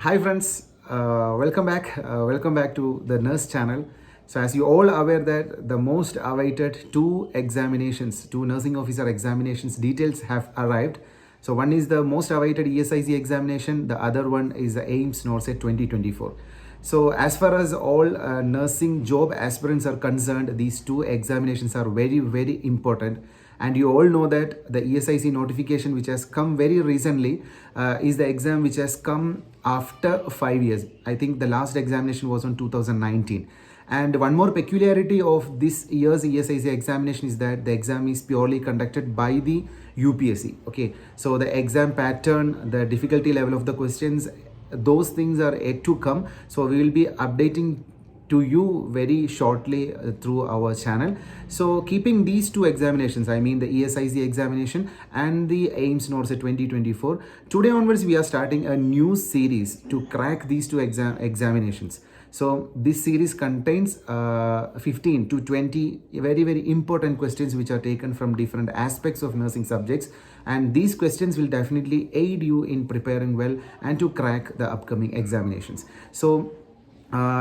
Hi friends, welcome back. Welcome back to the Nurse channel. So as you all aware that the most awaited two nursing officer examinations details have arrived. So one is the most awaited ESIC examination. The other one is the AIIMS NORCET 2024. So as far as all nursing job aspirants are concerned, these two examinations are very important, and you all know that the ESIC notification which has come very recently is the exam which has come after 5 years. I think the last examination was on 2019. And one more peculiarity of this year's ESIC examination is that the exam is purely conducted by the UPSC. Okay, so the exam pattern, the difficulty level of the questions, those things are yet to come. So we will be updating to you very shortly through our channel. So keeping these two examinations, I mean the ESIC examination and the AIIMS NORCET 2024, today onwards we are starting a new series to crack these two examinations. So this series contains 15 to 20 very important questions which are taken from different aspects of nursing subjects, and these questions will definitely aid you in preparing well and to crack the upcoming examinations. So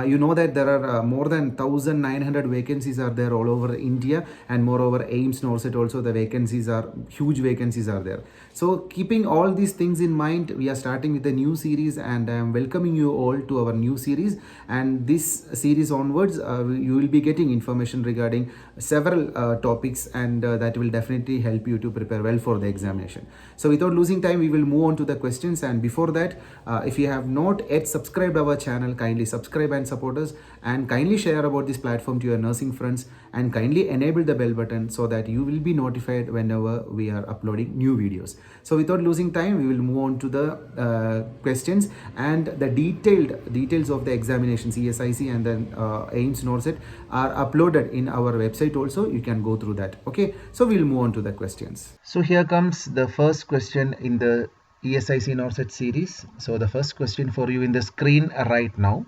you know that there are more than 1900 vacancies are there all over India, and moreover AIIMS NORCET also, the vacancies are huge, vacancies are there. So keeping all these things in mind, we are starting with a new series, and I am welcoming you all to our new series. And this series onwards, you will be getting information regarding several topics, and that will definitely help you to prepare well for the examination. So without losing time, we will move on to the questions. And before that, if you have not yet subscribed our channel, kindly subscribe and support us, and kindly share about this platform to your nursing friends, and kindly enable the bell button so that you will be notified whenever we are uploading new videos. So without losing time, we will move on to the questions, and the details of the examinations, ESIC and then AIIMS NORCET, are uploaded in our website also. You can go through that. Okay, so we'll move on to the questions. So here comes the first question in the ESIC NORCET series. So the first question for you in the screen right now.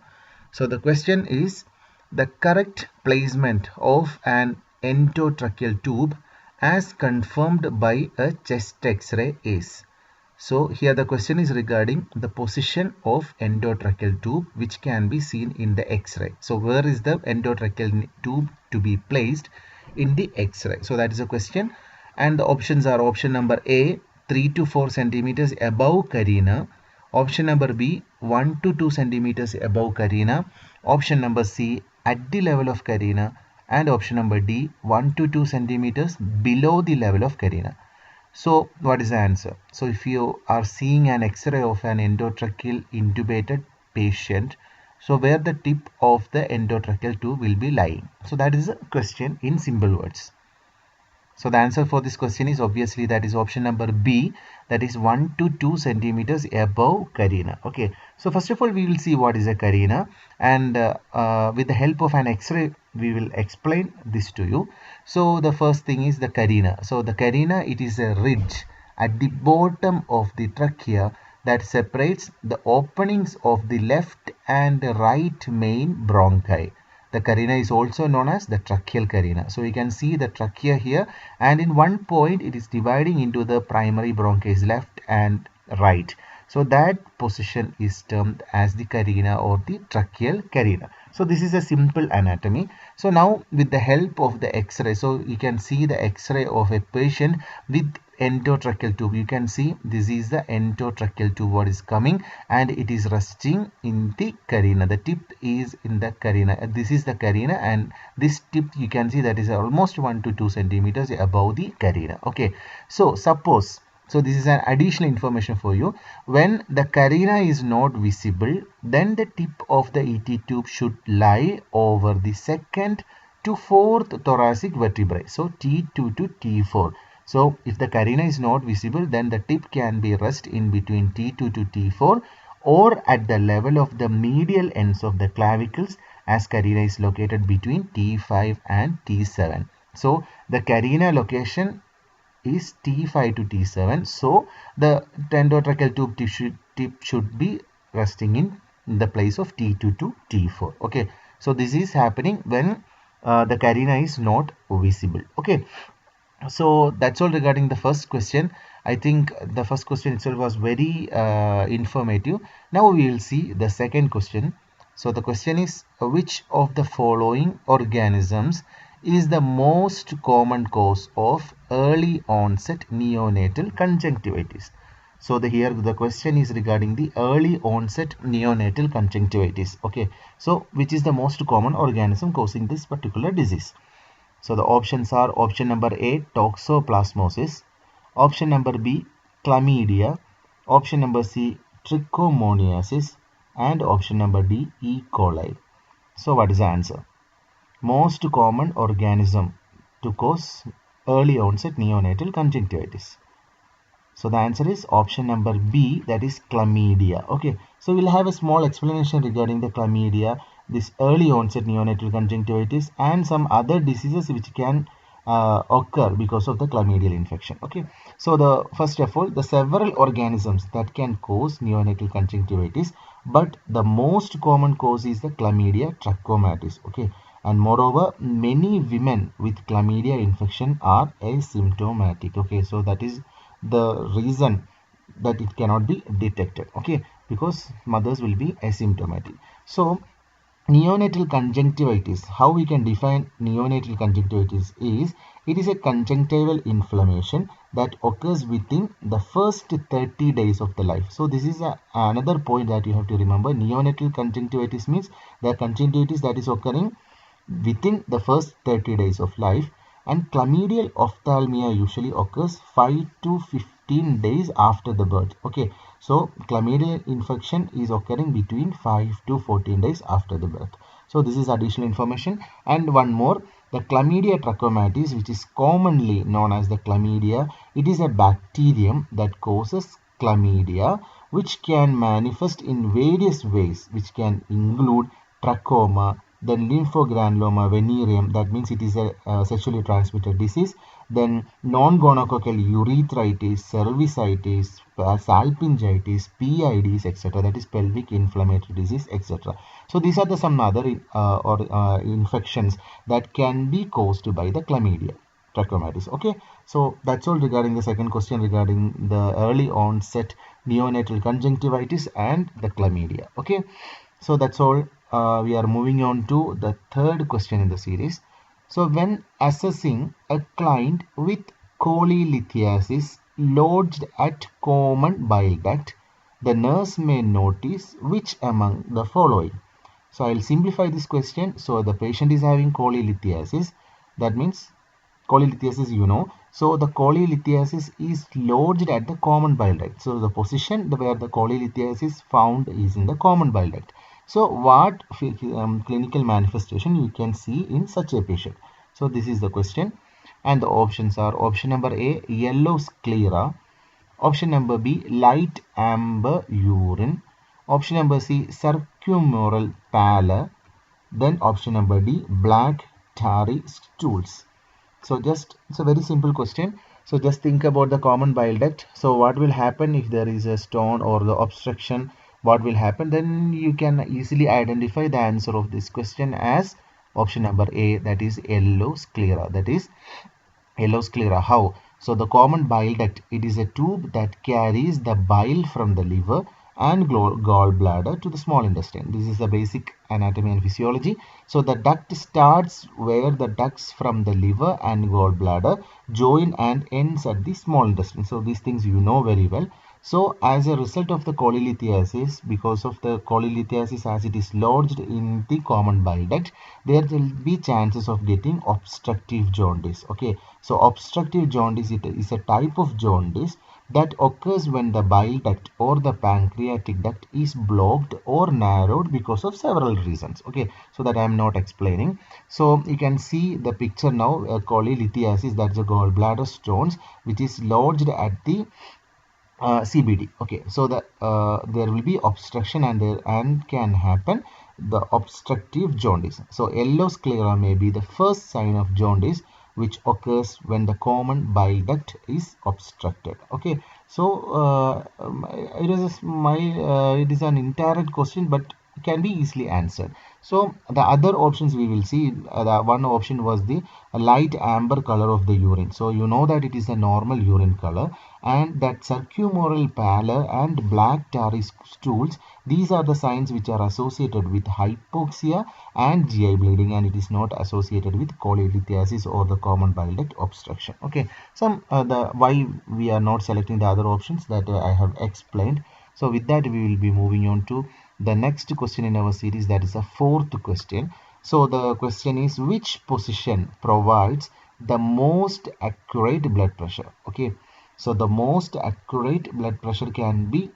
So the question is, the correct placement of an endotracheal tube as confirmed by a chest X-ray is. So here the question is regarding the position of endotracheal tube which can be seen in the X-ray. So where is the endotracheal tube to be placed in the X-ray? So that is a question, and the options are option number A, 3 to 4 centimeters above carina, option number B, 1 to 2 centimeters above carina, option number C, at the level of carina, and option number D, 1 to 2 centimeters below the level of carina. So what is the answer? So if you are seeing an X-ray of an endotracheal intubated patient, so where the tip of the endotracheal tube will be lying? So that is a question in simple words. So the answer for this question is obviously that is option number B, that is 1 to 2 centimeters above carina. Okay, so first of all we will see what is a carina, and with the help of an X-ray we will explain this to you. So the first thing is the carina. So the carina, it is a ridge at the bottom of the trachea that separates the openings of the left and right main bronchi. The carina is also known as the tracheal carina. So you can see the trachea here, and in one point it is dividing into the primary bronchus left and right. So that position is termed as the carina or the tracheal carina. So this is a simple anatomy. So now with the help of the X-ray, so you can see the X-ray of a patient with endotracheal tube. You can see this is the endotracheal tube what is coming, and it is resting in the carina. The tip is in the carina. This is the carina, and this tip you can see that is almost 1 to 2 centimeters above the carina. Okay, so suppose, so this is an additional information for you. When the carina is not visible, then the tip of the ET tube should lie over the second to fourth thoracic vertebrae. So T2 to T4. So if the carina is not visible, then the tip can be rest in between T2 to T4 or at the level of the medial ends of the clavicles, as carina is located between T5 and T7. So the carina location is T5 to T7. So the endotracheal tip should be resting in the place of T2 to T4. Okay. So this is happening when the carina is not visible. Okay. So that's all regarding the first question. I think the first question itself was very informative. Now we will see the second question. So the question is, which of the following organisms is the most common cause of early onset neonatal conjunctivitis? So here the question is regarding the early onset neonatal conjunctivitis. Okay, so which is the most common organism causing this particular disease? So the options are option number A, toxoplasmosis, option number B, chlamydia, option number C, trichomoniasis, and option number D, E. coli. So what is the answer? Most common organism to cause early onset neonatal conjunctivitis. So the answer is option number B, that is chlamydia. Okay, so we'll have a small explanation regarding the chlamydia, this early onset neonatal conjunctivitis, and some other diseases which can occur because of the chlamydial infection. Okay, so the first of all, the several organisms that can cause neonatal conjunctivitis, but the most common cause is the chlamydia trachomatis. Okay, and moreover, many women with chlamydia infection are asymptomatic. Okay, so that is the reason that it cannot be detected. Okay, because mothers will be asymptomatic. So neonatal conjunctivitis, how we can define neonatal conjunctivitis is, it is a conjunctival inflammation that occurs within the first 30 days of the life. So this is another point that you have to remember. Neonatal conjunctivitis means the conjunctivitis that is occurring within the first 30 days of life, and chlamydial ophthalmia usually occurs 5 to 15 days after the birth. Okay, so chlamydial infection is occurring between 5 to 14 days after the birth. So this is additional information. And one more, the chlamydia trachomatis, which is commonly known as the chlamydia, it is a bacterium that causes chlamydia, which can manifest in various ways, which can include trachoma, then lymphogranuloma venereum, that means it is a sexually transmitted disease, then non-gonococcal urethritis, cervicitis, salpingitis, PIDs, etc., that is pelvic inflammatory disease, etc. So these are some other infections that can be caused by the chlamydia trachomatis. Okay, so that's all regarding the second question regarding the early onset neonatal conjunctivitis and the chlamydia. Okay, so that's all. We are moving on to the third question in the series. So when assessing a client with Collithiasis lodged at common bile duct, the nurse may notice which among the following. So I'll simplify this question. So the patient is having Collithiasis. That means Collithiasis, you know. So the Collithiasis is lodged at the common bile duct. So the position where the Collithiasis found is in the common bile duct. So what clinical manifestation you can see in such a patient? So this is the question, and the options are option number A, yellow sclera, option number B, light amber urine, option number C, circumoral pallor, then option number D, black tarry stools. So it's a very simple question. So just think about the common bile duct. So what will happen if there is a stone or the obstruction? What will happen? Then you can easily identify the answer of this question as option number A, that is yellow sclera. That is yellow sclera. How? So the common bile duct, it is a tube that carries the bile from the liver and gallbladder to the small intestine. This is the basic anatomy and physiology. So the duct starts where the ducts from the liver and gallbladder join and ends at the small intestine. So these things you know very well. So as a result of the Collithiasis, because of the Collithiasis as it is lodged in the common bile duct, there will be chances of getting obstructive jaundice. Okay, so obstructive jaundice, it is a type of jaundice that occurs when the bile duct or the pancreatic duct is blocked or narrowed because of several reasons. Okay, so that I am not explaining. So you can see the picture now, Collithiasis, that's the gallbladder stones which is lodged at the CBD. Okay, so there will be obstruction and can happen the obstructive jaundice. So yellow sclera may be the first sign of jaundice which occurs when the common bile duct is obstructed. Okay, so it is an indirect question, but can be easily answered. So the other options we will see, the one option was the light amber color of the urine. So you know that it is a normal urine color, and that circumoral pallor and black tarry stools, these are the signs which are associated with hypoxia and GI bleeding, and it is not associated with Collithiasis or the common bile duct obstruction. Okay, some the why we are not selecting the other options that I have explained. So with that, we will be moving on to the next question in our series, that is the fourth question. So the question is, which position provides the most accurate blood pressure? Okay, so the most accurate blood pressure can be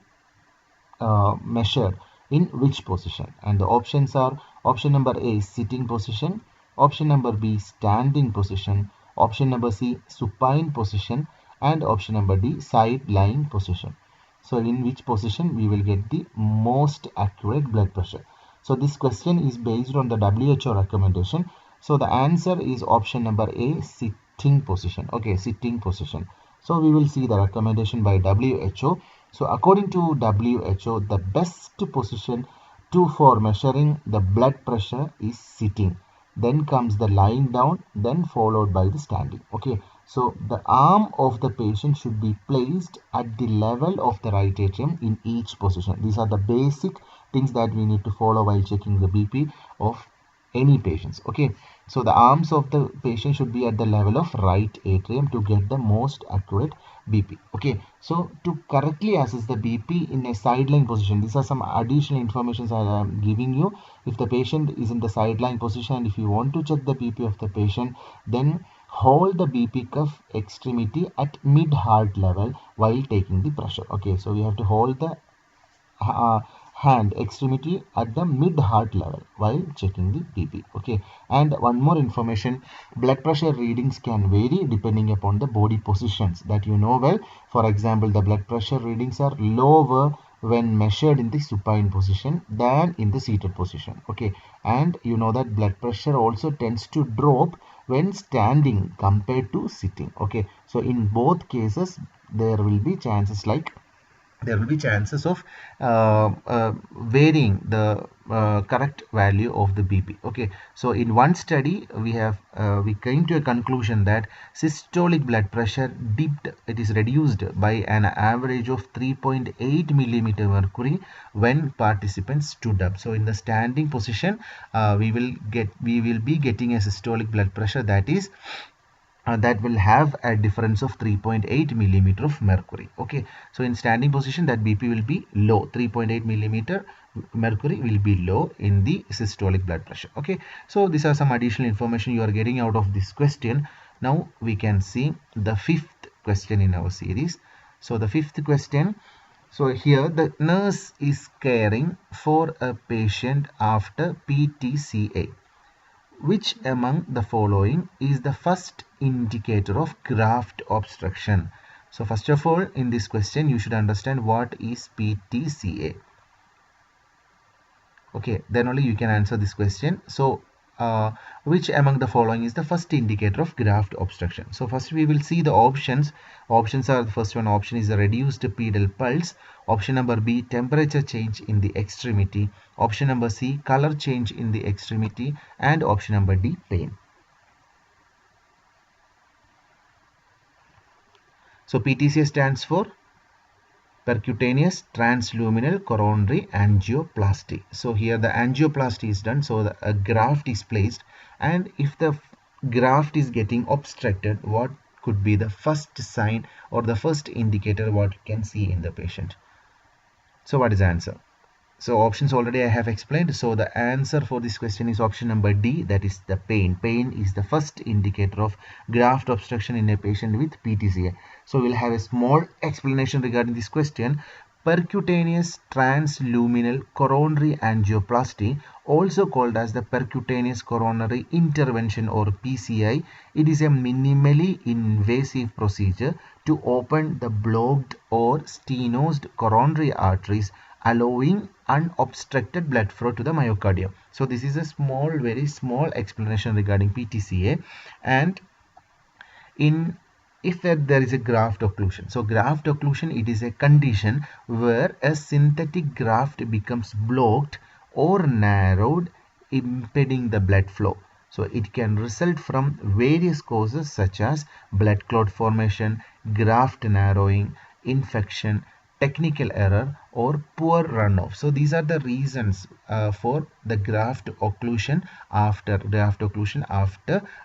measured in which position, and the options are: option number A, sitting position; option number B, standing position; option number C, supine position; and option number D, side lying position. So in which position we will get the most accurate blood pressure? So this question is based on the WHO recommendation. So the answer is option number A, sitting position. Okay, sitting position. So we will see the recommendation by WHO. So according to WHO, the best position for measuring the blood pressure is sitting. Then comes the lying down, then followed by the standing. Okay, so the arm of the patient should be placed at the level of the right atrium in each position. These are the basic things that we need to follow while checking the BP of any patients. Okay, so the arms of the patient should be at the level of right atrium to get the most accurate BP. Okay, so to correctly assess the BP in a sideline position, these are some additional information I am giving you. If the patient is in the sideline position and if you want to check the BP of the patient, then hold the BP cuff extremity at mid heart level while taking the pressure. Okay, so we have to hold the hand extremity at the mid heart level while checking the BP. Okay, and one more information: blood pressure readings can vary depending upon the body positions that you know well. For example, the blood pressure readings are lower when measured in the supine position than in the seated position. Okay, and you know that blood pressure also tends to drop when standing compared to sitting. Okay, so in both cases there will be chances of varying the correct value of the BP. Okay, so in one study we came to a conclusion that systolic blood pressure dipped, it is reduced by an average of 3.8 millimeter mercury when participants stood up. So in the standing position, we will be getting a systolic blood pressure that will have a difference of 3.8 millimeter of mercury. Okay, so in standing position that BP will be low, 3.8 millimeter mercury will be low in the systolic blood pressure. Okay, so these are some additional information you are getting out of this question. Now we can see the fifth question in our series. So the fifth question, so here the nurse is caring for a patient after PTCA. Which among the following is the first indicator of graft obstruction? So first of all, in this question you should understand what is PTCA. Okay, then only you can answer this question. So which among the following is the first indicator of graft obstruction? So first we will see the options. Options are: the first one option is the reduced pedal pulse; option number B, temperature change in the extremity; option number C, color change in the extremity; and option number D, pain. So PTCA stands for percutaneous transluminal coronary angioplasty. So here the angioplasty is done, so a graft is placed, and if the graft is getting obstructed, what could be the first sign or the first indicator what you can see in the patient? So what is the answer? So options already I have explained. So the answer for this question is option number D, that is the pain. Pain is the first indicator of graft obstruction in a patient with PTCA. So we'll have a small explanation regarding this question. Percutaneous transluminal coronary angioplasty, also called as the percutaneous coronary intervention or PCI, it is a minimally invasive procedure to open the blocked or stenosed coronary arteries, allowing unobstructed blood flow to the myocardium. So this is a small, very small explanation regarding PTCA. And if there is a graft occlusion, so graft occlusion, it is a condition where a synthetic graft becomes blocked or narrowed, impeding the blood flow. So it can result from various causes such as blood clot formation, graft narrowing, infection, technical error, or poor runoff. So these are the reasons for the graft occlusion after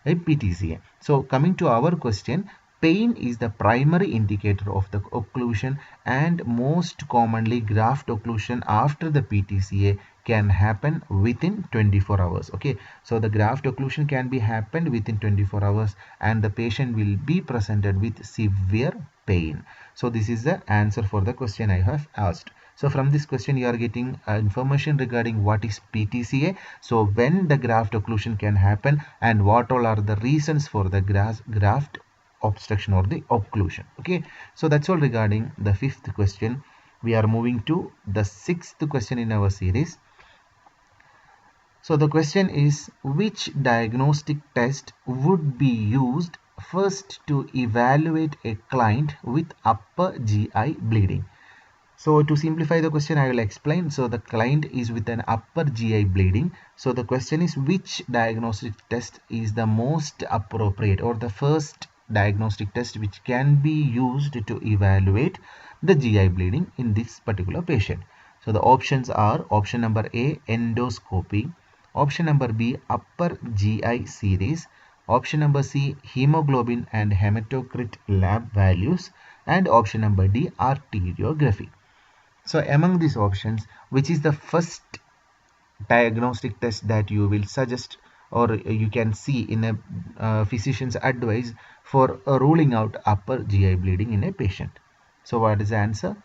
a PTCA. So coming to our question, pain is the primary indicator of the occlusion, and most commonly graft occlusion after the PTCA can happen within 24 hours. Okay, so the graft occlusion can be happened within 24 hours and the patient will be presented with severe pain. So this is the answer for the question I have asked. So from this question you are getting information regarding what is PTCA, so when the graft occlusion can happen, and what all are the reasons for the graft obstruction or the occlusion. Okay, so that's all regarding the fifth question. We are moving to the sixth question in our series. So the question is, which diagnostic test would be used first to evaluate a client with upper GI bleeding? So to simplify the question, I will explain. So the client is with an upper GI bleeding. So the question is, which diagnostic test is the most appropriate, or the first diagnostic test which can be used to evaluate the GI bleeding in this particular patient? So the options are option number A, endoscopy, option number B, upper GI series, option number C, hemoglobin and hematocrit lab values, and option number D, arteriography. So among these options, which is the first diagnostic test that you will suggest, or you can see in a physician's advice for ruling out upper GI bleeding in a patient? So what is the answer?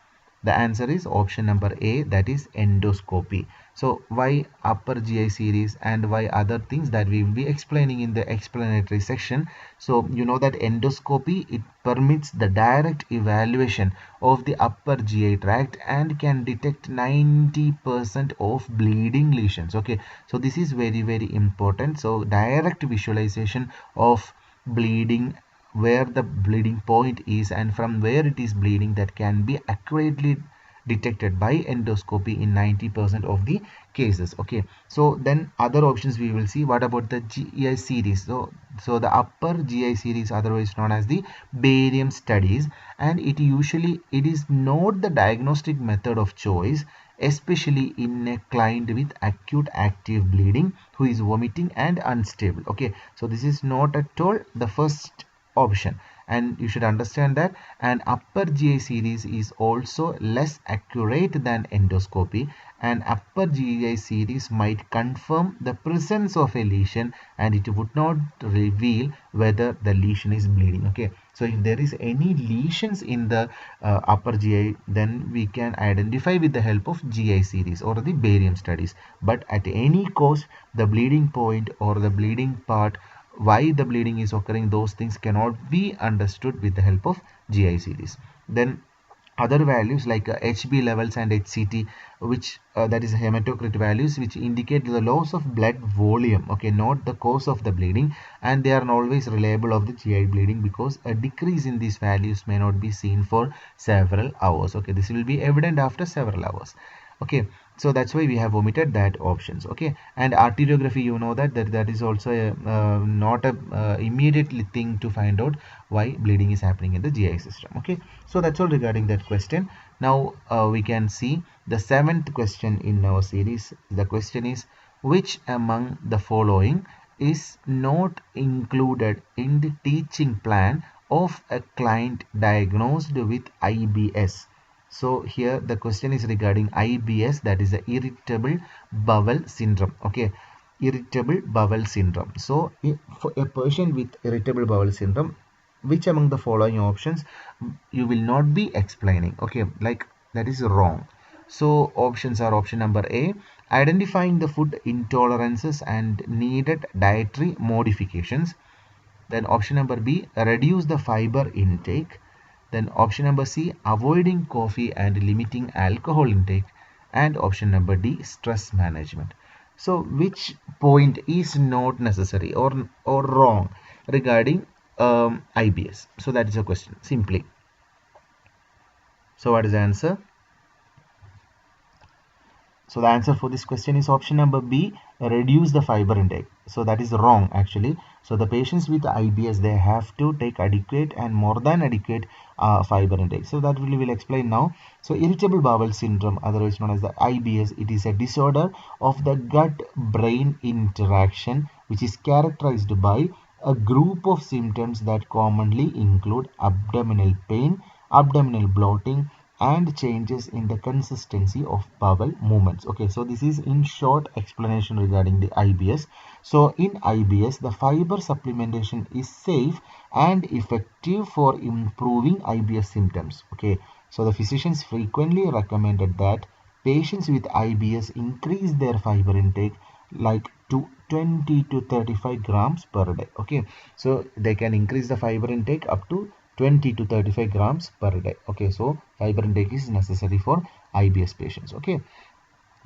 The answer is option number A, that is endoscopy. So why upper GI series and why other things that we will be explaining in the explanatory section. So you know that endoscopy, it permits the direct evaluation of the upper GI tract and can detect 90% of bleeding lesions. Okay, so this is very important. So direct visualization of bleeding, where the bleeding point is and from where it is bleeding, that can be accurately detected by endoscopy in 90% of the cases. Okay, so then other options we will see. What about the GI series? So the upper GI series, otherwise known as the barium studies, and it is not the diagnostic method of choice, especially in a client with acute active bleeding who is vomiting and unstable. Okay, so this is not at all the first option, and you should understand that an upper GI series is also less accurate than endoscopy. An upper GI series might confirm the presence of a lesion and it would not reveal whether the lesion is bleeding. Okay, so if there is any lesions in the upper GI, then we can identify with the help of GI series or the barium studies. But at any cost, the bleeding point or the bleeding part, why the bleeding is occurring, those things cannot be understood with the help of GI series. Then other values like HB levels and HCT, which that is hematocrit values, which indicate the loss of blood volume, okay, not the cause of the bleeding, and they are not always reliable of the GI bleeding because a decrease in these values may not be seen for several hours. Okay, this will be evident after several hours. Okay, so that's why we have omitted that options. Okay, and arteriography, you know that is also not a immediately thing to find out why bleeding is happening in the GI system. Okay, so that's all regarding that question. Now we can see the seventh question in our series. The question is, which among the following is not included in the teaching plan of a client diagnosed with IBS? So here the question is regarding IBS, that is the irritable bowel syndrome. Okay, irritable bowel syndrome. So for a person with irritable bowel syndrome, which among the following options you will not be explaining? Okay, like that is wrong. So options are option number A, identifying the food intolerances and needed dietary modifications. Then option number B, reduce the fiber intake. Then option number C, avoiding coffee and limiting alcohol intake. And option number D, stress management. So which point is not necessary or wrong regarding IBS? So that is a question simply. So what is the answer? So the answer for this question is option number B, reduce the fiber intake. So that is wrong actually. So the patients with IBS, they have to take adequate and more than adequate fiber intake. So that we will explain now. So irritable bowel syndrome, otherwise known as the IBS, it is a disorder of the gut-brain interaction which is characterized by a group of symptoms that commonly include abdominal pain, abdominal bloating, and changes in the consistency of bowel movements. Okay, so this is in short explanation regarding the IBS. So in IBS, the fiber supplementation is safe and effective for improving IBS symptoms. Okay, so the physicians frequently recommended that patients with IBS increase their fiber intake like to 20 to 35 grams per day. Okay, so they can increase the fiber intake up to 20 to 35 grams per day. Okay, so fiber intake is necessary for IBS patients. Okay,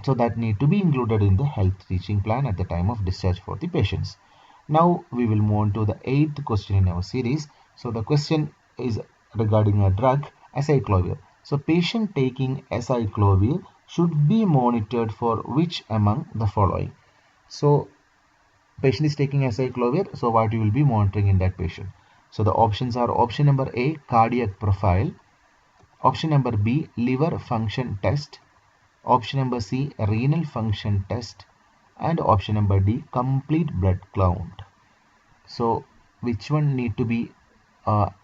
so that need to be included in the health teaching plan at the time of discharge for the patients. Now we will move on to the 8th question in our series. So the question is regarding a drug, acyclovir. So patient taking acyclovir should be monitored for which among the following? So patient is taking acyclovir, so what you will be monitoring in that patient? So the options are option number A, cardiac profile, option number B, liver function test, option number C, renal function test, and option number D, complete blood count. So which one need to be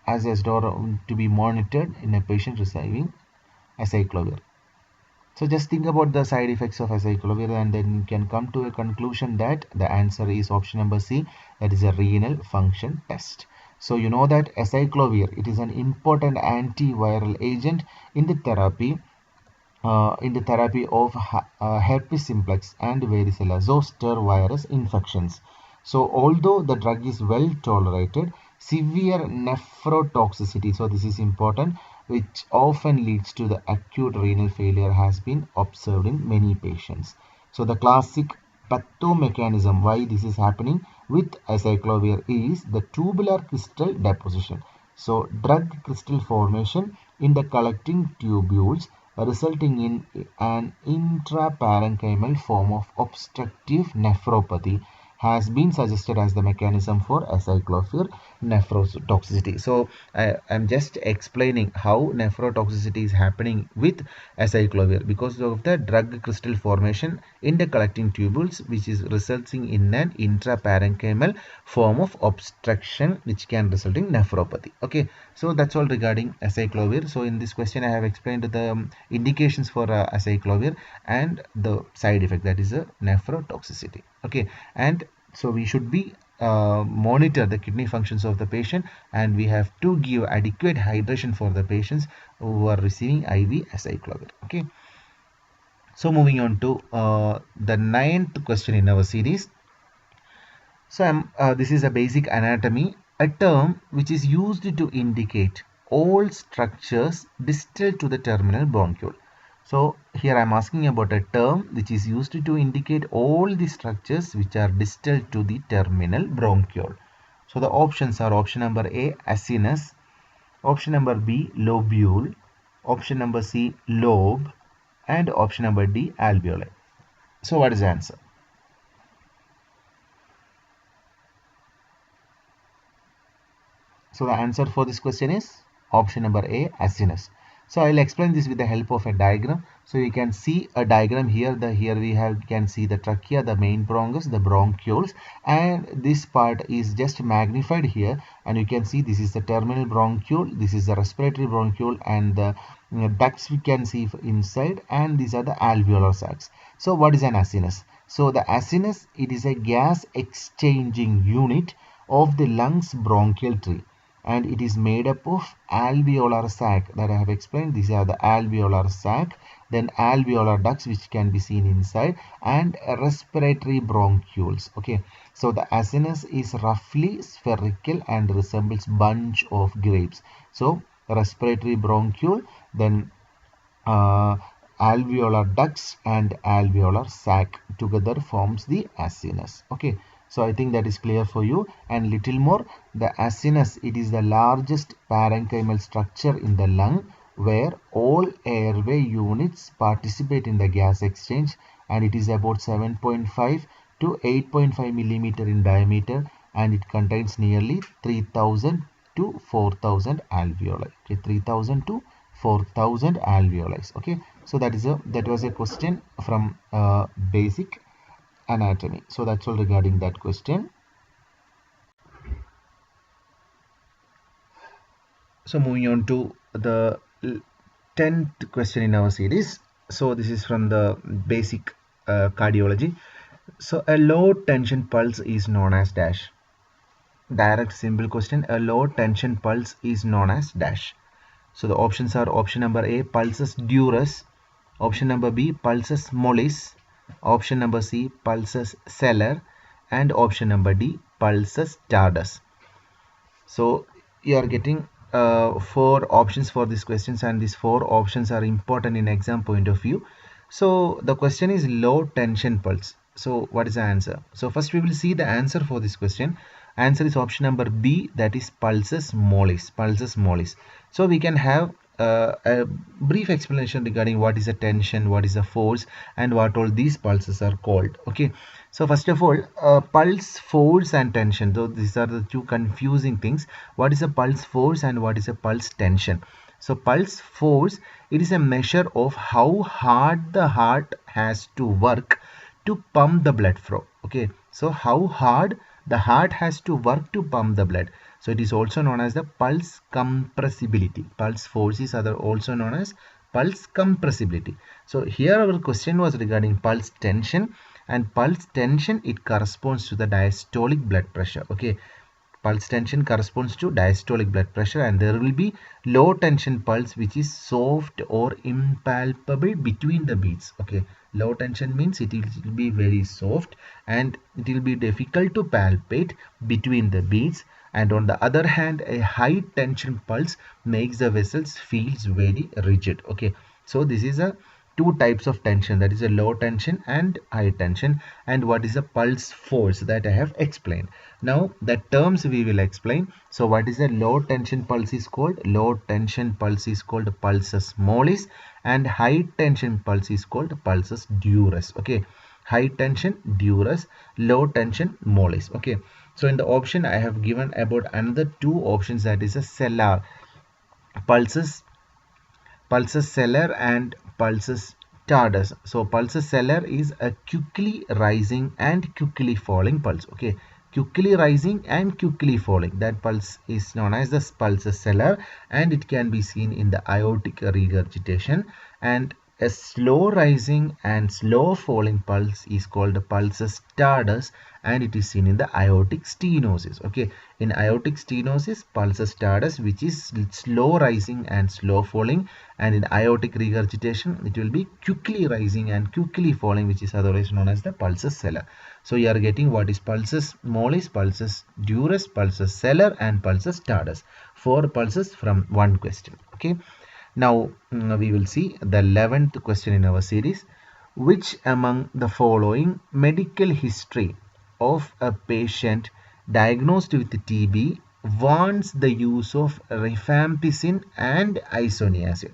assessed or to be monitored in a patient receiving acyclovir? So just think about the side effects of acyclovir and then you can come to a conclusion that the answer is option number C, that is a renal function test. So you know that acyclovir, it is an important antiviral agent in the therapy of herpes simplex and varicella zoster virus infections. So although the drug is well tolerated, severe nephrotoxicity, so this is important, which often leads to the acute renal failure has been observed in many patients. So the classic pathomechanism why this is happening with acyclovir is the tubular crystal deposition. So drug crystal formation in the collecting tubules resulting in an intraparenchymal form of obstructive nephropathy has been suggested as the mechanism for acyclovir nephrotoxicity. So I am just explaining how nephrotoxicity is happening with acyclovir because of the drug crystal formation in the collecting tubules, which is resulting in an intraparenchymal form of obstruction which can result in nephropathy. Okay, so that's all regarding acyclovir. So in this question I have explained the indications for acyclovir and the side effect, that is a nephrotoxicity. Okay, and so we should be monitor the kidney functions of the patient, and we have to give adequate hydration for the patients who are receiving IV acyclovir. Okay, so moving on to the 9th question in our series. So this is a basic anatomy, a term which is used to indicate all structures distal to the terminal bronchiole. So here I am asking about a term which is used to indicate all the structures which are distal to the terminal bronchiole. So the options are option number A, asinus, option number B, lobule, option number C, lobe, and option number D, alveoli. So what is the answer? So the answer for this question is option number A, asinus. So I will explain this with the help of a diagram. So you can see a diagram here. Here we can see the trachea, the main bronchus, the bronchioles, and this part is just magnified here. And you can see this is the terminal bronchiole, this is the respiratory bronchiole, and the ducts we can see inside, and these are the alveolar sacs. So what is an asinus? So the asinus, it is a gas exchanging unit of the lungs bronchial tree, and it is made up of alveolar sac that I have explained. These are the alveolar sac, then alveolar ducts which can be seen inside, and respiratory bronchioles. Okay, so the asinus is roughly spherical and resembles bunch of grapes. So respiratory bronchiole, then alveolar ducts and alveolar sac together forms the asinus. Okay, so I think that is clear for you. And little more, the asinus, it is the largest parenchymal structure in the lung where all airway units participate in the gas exchange, and it is about 7.5 to 8.5 millimeter in diameter, and it contains nearly 3000 to 4000 alveoli. Okay, 3000 to 4000 alveoli. Okay, so that was a question from basic anatomy. So that's all regarding that question. So moving on to the 10th question in our series. So this is from the basic cardiology. So a low tension pulse is known as dash. Direct simple question. A low tension pulse is known as dash. So the options are option number A, pulsus durus, option number B, pulsus mollis, option number C, pulsus celer, and option number D, pulsus tardus. So you are getting four options for these questions, and these four options are important in exam point of view. So the question is low tension pulse. So what is the answer? So first we will see the answer for this question. Answer is option number B, that is pulsus mollis. Pulsus mollis. So we can have a brief explanation regarding what is a tension, what is a force, and what all these pulses are called. Okay, so first of all, pulse, force and tension, though these are the two confusing things. What is a pulse force and what is a pulse tension? So pulse force, it is a measure of how hard the heart has to work to pump the blood flow. Okay, so how hard the heart has to work to pump the blood. So it is also known as the pulse compressibility. Pulse force is also known as pulse compressibility. So here our question was regarding pulse tension, and pulse tension, it corresponds to the diastolic blood pressure. Okay, pulse tension corresponds to diastolic blood pressure, and there will be low tension pulse which is soft or impalpable between the beats. Okay, low tension means it will be very soft and it will be difficult to palpate between the beats, and on the other hand a high tension pulse makes the vessels feels very rigid. Okay, so this is a two types of tension, that is a low tension and high tension. And what is a pulse force, that I have explained. Now the terms we will explain. So what is a low tension pulse is called? Low tension pulse is called pulsus mollis, and high tension pulse is called pulsus durus. Okay, high tension durus, low tension mollis. Okay, so in the option I have given about another two options, that is a cellar pulses, pulsus celer and pulsus tardus. So pulsus celer is a quickly rising and quickly falling pulse. Okay, quickly rising and quickly falling, that pulse is known as the pulsus celer, and it can be seen in the aortic regurgitation. And a slow rising and slow falling pulse is called pulsus tardus, and it is seen in the aortic stenosis. Okay, in aortic stenosis, pulsus tardus, which is slow rising and slow falling, and in aortic regurgitation it will be quickly rising and quickly falling, which is otherwise known as the pulsus celer. So you are getting what is pulsus mollis, pulsus durus, pulsus celer and pulsus tardus. Four pulses from one question. Okay, now we will see the 11th question in our series. Which among the following medical history of a patient diagnosed with TB warrants the use of rifampicin and isoniazid?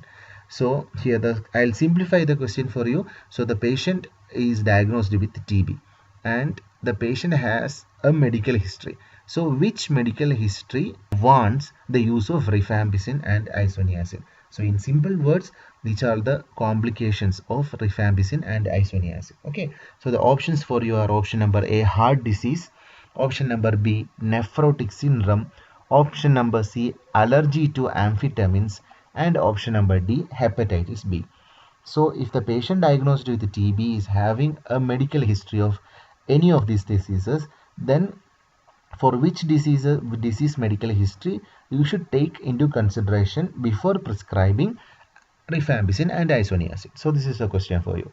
So here I'll simplify the question for you. So the patient is diagnosed with TB and the patient has a medical history. So which medical history warrants the use of rifampicin and isoniazid? So in simple words, which are the complications of rifampicin and isoniazid? Okay, so the options for you are option number A, heart disease, option number B, nephrotic syndrome, option number C, allergy to amphetamines, and option number D, hepatitis B. So if the patient diagnosed with TB is having a medical history of any of these diseases, then for which disease medical history you should take into consideration before prescribing rifampicin and isoniazid. So this is a question for you.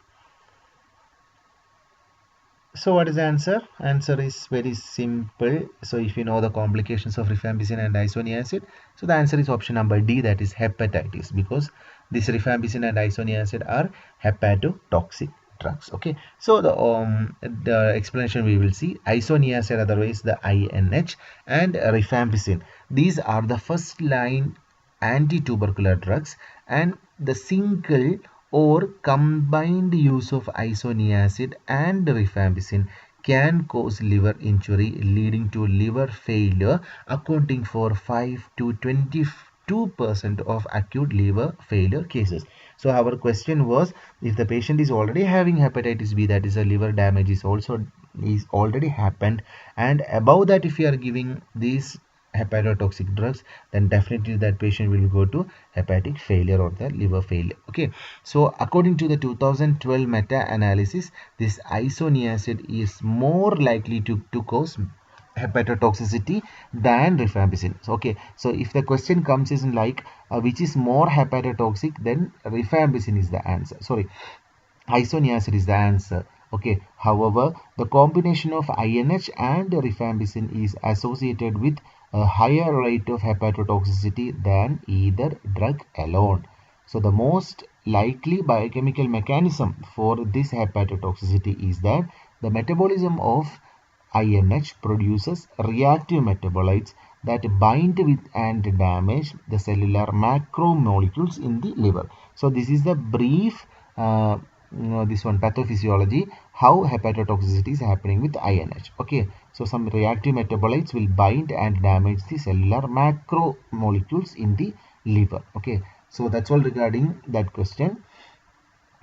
So what is the answer? Answer is very simple. So if you know the complications of rifampicin and isoniazid, so the answer is option number D, that is hepatitis, because this rifampicin and isoniazid are hepatotoxic drugs. Okay, so the explanation we will see: isoniazid, otherwise the INH, and rifampicin, these are the first line anti-tubercular drugs, and the single or combined use of isoniazid and rifampicin can cause liver injury leading to liver failure, accounting for 5 to 22% of acute liver failure cases. So our question was, if the patient is already having hepatitis B, that is a liver damage is already happened, and above that if you are giving these hepatotoxic drugs, then definitely that patient will go to hepatic failure or the liver failure. Okay, so according to the 2012 meta-analysis, this isoniazid is more likely to cause hepatotoxicity than rifampicin. So, okay, so if the question comes in like which is more hepatotoxic, then rifampicin is the answer. Sorry, isoniazid is the answer. Okay, however, the combination of INH and rifampicin is associated with a higher rate of hepatotoxicity than either drug alone. So the most likely biochemical mechanism for this hepatotoxicity is that the metabolism of INH produces reactive metabolites that bind with and damage the cellular macromolecules in the liver. So this is the brief this one pathophysiology, how hepatotoxicity is happening with INH. Okay, so some reactive metabolites will bind and damage the cellular macromolecules in the liver. Okay, so that's all regarding that question.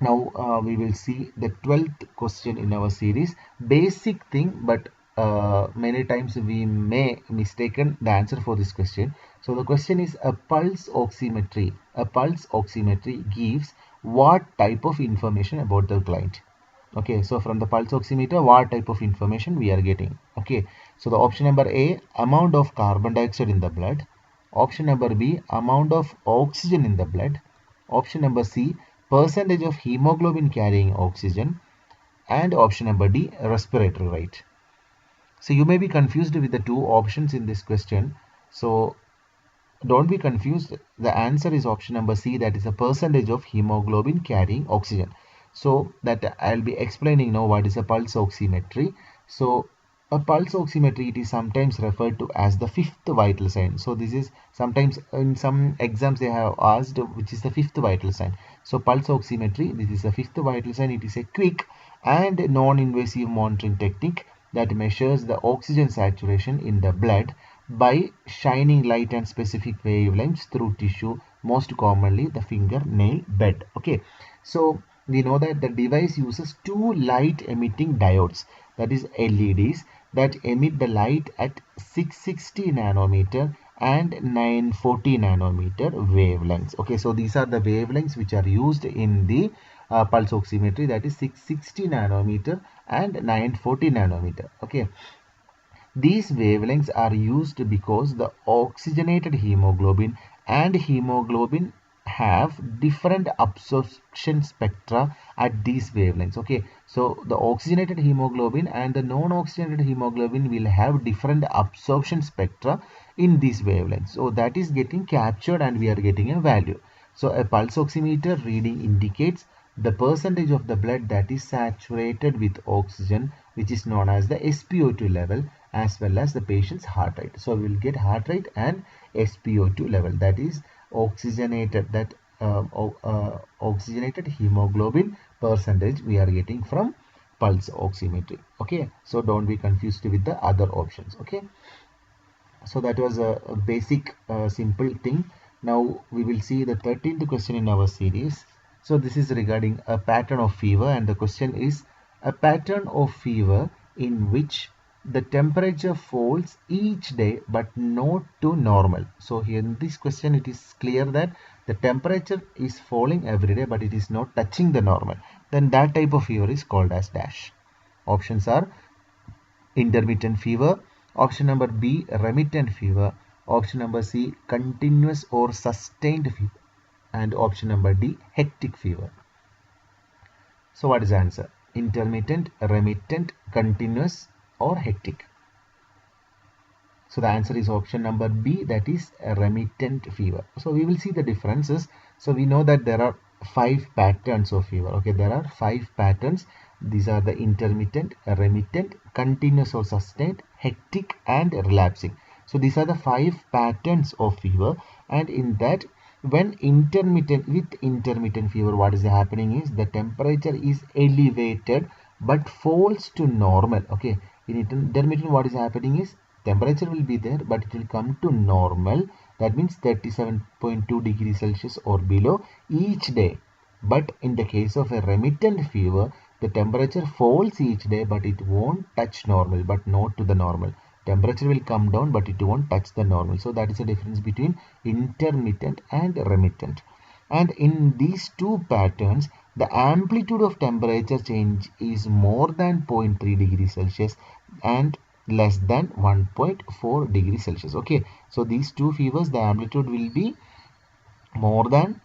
Now we will see the 12th question in our series. Basic thing, but many times we may mistaken the answer for this question. So the question is, a pulse oximetry. A pulse oximetry gives what type of information about the client? Okay, so from the pulse oximeter, what type of information we are getting? Okay, so the option number A, amount of carbon dioxide in the blood. Option number B, amount of oxygen in the blood. Option number C, percentage of hemoglobin carrying oxygen. And option number D, respiratory rate. So you may be confused with the two options in this question. So don't be confused. The answer is option number C, that is a percentage of hemoglobin carrying oxygen. So that I'll be explaining now what is a pulse oximetry. So a pulse oximetry, it is sometimes referred to as the fifth vital sign. So this is sometimes in some exams they have asked which is the fifth vital sign. So pulse oximetry, this is the fifth vital sign. It is a quick and non-invasive monitoring technique that measures the oxygen saturation in the blood by shining light and specific wavelengths through tissue, most commonly the fingernail bed. Okay, so we know that the device uses two light emitting diodes, that is LEDs, that emit the light at 660 nanometer and 940 nanometer wavelengths. Okay, so these are the wavelengths which are used in the pulse oximetry, that is 660 nanometer and 940 nanometer. Okay, these wavelengths are used because the oxygenated hemoglobin and hemoglobin have different absorption spectra at these wavelengths. Okay, so the oxygenated hemoglobin and the non-oxygenated hemoglobin will have different absorption spectra in these wavelengths. So that is getting captured and we are getting a value. So a pulse oximeter reading indicates the percentage of the blood that is saturated with oxygen, which is known as the SpO2 level, as well as the patient's heart rate. So we will get heart rate and SpO2 level, that is oxygenated, that oxygenated hemoglobin percentage we are getting from pulse oximetry. Okay, so don't be confused with the other options. Okay, so that was a basic simple thing. Now we will see the 13th question in our series. So this is regarding a pattern of fever, and the question is, a pattern of fever in which the temperature falls each day but not to normal. So here in this question it is clear that the temperature is falling every day but it is not touching the normal. Then that type of fever is called as dash. Options are intermittent fever. Option number B, remittent fever. Option number C, continuous or sustained fever. And option number D, hectic fever. So what is the answer? Intermittent, remittent, continuous or hectic? So the answer is option number B, that is remittent fever. So we will see the differences. So we know that there are 5 patterns of fever. Okay, there are 5 patterns. These are the intermittent, remittent, continuous or sustained, hectic and relapsing. So these are the 5 patterns of fever, and in that When intermittent fever, what is happening is the temperature is elevated but falls to normal. Okay, in intermittent, what is happening is temperature will be there but it will come to normal. That means 37.2 degrees Celsius or below each day. But in the case of a remittent fever, the temperature falls each day but it won't touch normal, but not to the normal. Temperature will come down but it won't touch the normal. So that is the difference between intermittent and remittent. And in these two patterns, the amplitude of temperature change is more than 0.3 degrees Celsius and less than 1.4 degrees Celsius. Okay, so these two fevers, the amplitude will be more than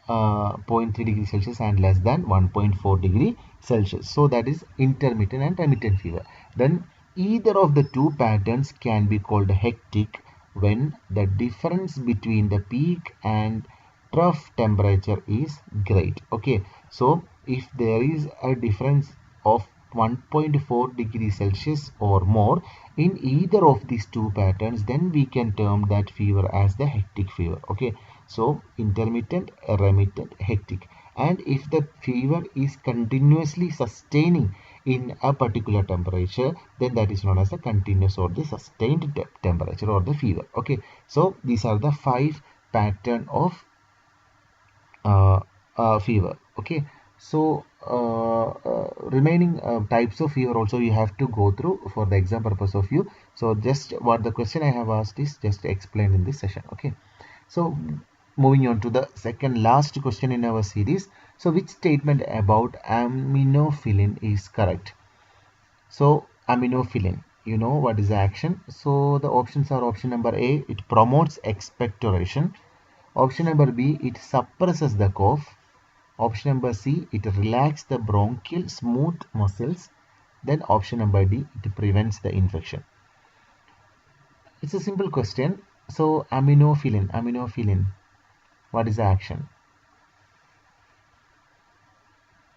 0.3 degrees Celsius and less than 1.4 degree Celsius. So that is intermittent and remittent fever. Then either of the two patterns can be called hectic when the difference between the peak and trough temperature is great. Okay, so if there is a difference of 1.4 degrees Celsius or more in either of these two patterns, then we can term that fever as the hectic fever. Okay, so intermittent, remittent, hectic. And if the fever is continuously sustaining in a particular temperature, then that is known as the continuous or the sustained temperature or the fever. Okay, so these are the 5 pattern of fever. Okay, so remaining types of fever also you have to go through for the exam purpose of you. So just what the question I have asked is just explained in this session. Okay, so moving on to the second last question in our series. So which statement about aminofilin is correct? So aminofilin, you know what is the action? So the options are: option number A, it promotes expectoration; option number B, it suppresses the cough; option number C, it relaxes the bronchial smooth muscles; then option number D, it prevents the infection. It's a simple question. So aminofilin, what is the action?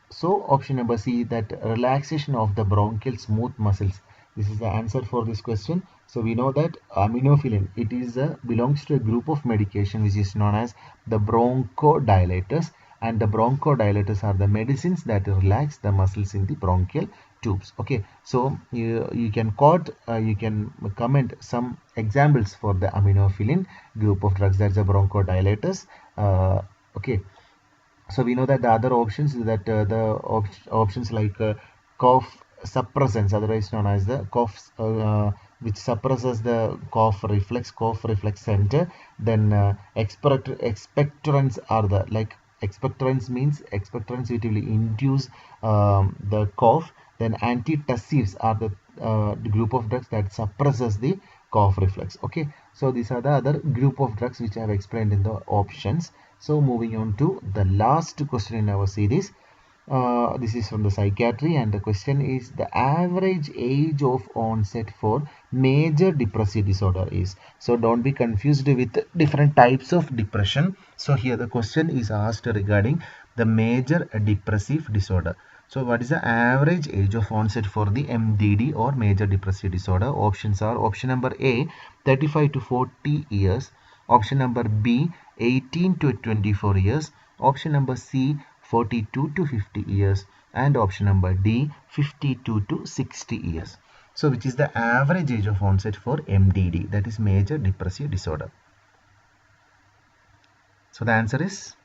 So option number C, that relaxation of the bronchial smooth muscles. This is the answer for this question. So we know that aminofilin, it is belongs to a group of medication which is known as the bronchodilators, and the bronchodilators are the medicines that relax the muscles in the bronchial tubes. Okay, so you can quote, you can comment some examples for the aminofilin group of drugs, that's the bronchodilators. Okay, so we know that the other options is that options like cough suppressants, otherwise known as the cough which suppresses the cough reflex center. Then expectorants are the, like, expectorants means expectorants which will induce the cough. Then antitussives are the group of drugs that suppresses the cough reflex. Okay, so these are the other group of drugs which I have explained in the options. So moving on to the last question in our series. This is from the psychiatry, and the question is: the average age of onset for major depressive disorder is. So don't be confused with different types of depression. So here the question is asked regarding the major depressive disorder. So what is the average age of onset for the MDD or major depressive disorder? Options are: option number A, 35 to 40 years; option number B, 18 to 24 years; option number C, 42 to 50 years; and option number D, 52 to 60 years. So which is the average age of onset for MDD, that is major depressive disorder? So the answer is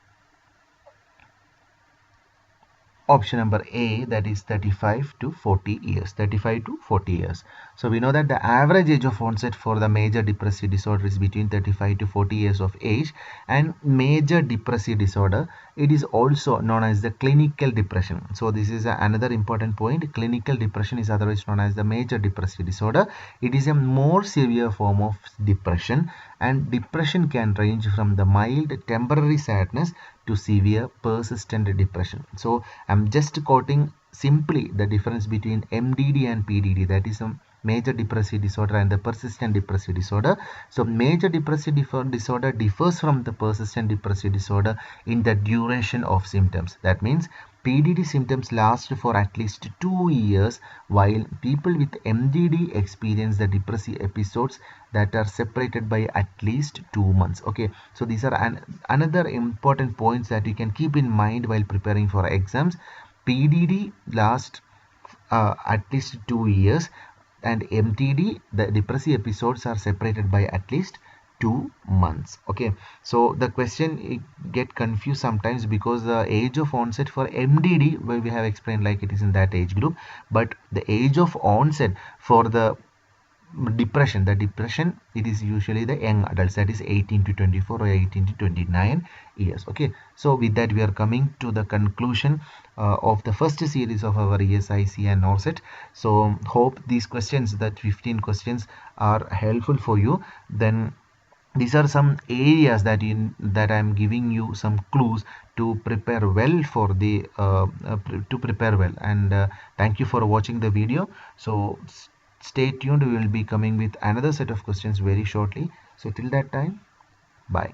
option number A, that is 35 to 40 years. 35 to 40 years. So we know that the average age of onset for the major depressive disorder is between 35 to 40 years of age. And major depressive disorder, it is also known as the clinical depression. So this is another important point. Clinical depression is otherwise known as the major depressive disorder. It is a more severe form of depression, and depression can range from the mild temporary sadness to severe persistent depression. So I'm just quoting simply the difference between MDD and PDD, that is a major depressive disorder and the persistent depressive disorder. So major depressive disorder differs from the persistent depressive disorder in the duration of symptoms. That means PDD symptoms last for at least 2 years, while people with MDD experience the depressive episodes that are separated by at least 2 months. Okay, so these are another important points that you can keep in mind while preparing for exams. PDD lasts at least 2 years, and MTD, the depressive episodes, are separated by at least 2 months. Okay, so the question get confused sometimes because the age of onset for MDD, where we have explained like it is in that age group, but the age of onset for the depression, it is usually the young adults, that is 18 to 24 or 18 to 29 years. Okay, so with that we are coming to the conclusion of the first series of our ESIC and NORCET. So hope these questions, that 15 questions, are helpful for you. Then these are some areas that I'm giving you some clues to prepare well for the to prepare well. And thank you for watching the video. So stay tuned, we will be coming with another set of questions very shortly. So till that time, bye.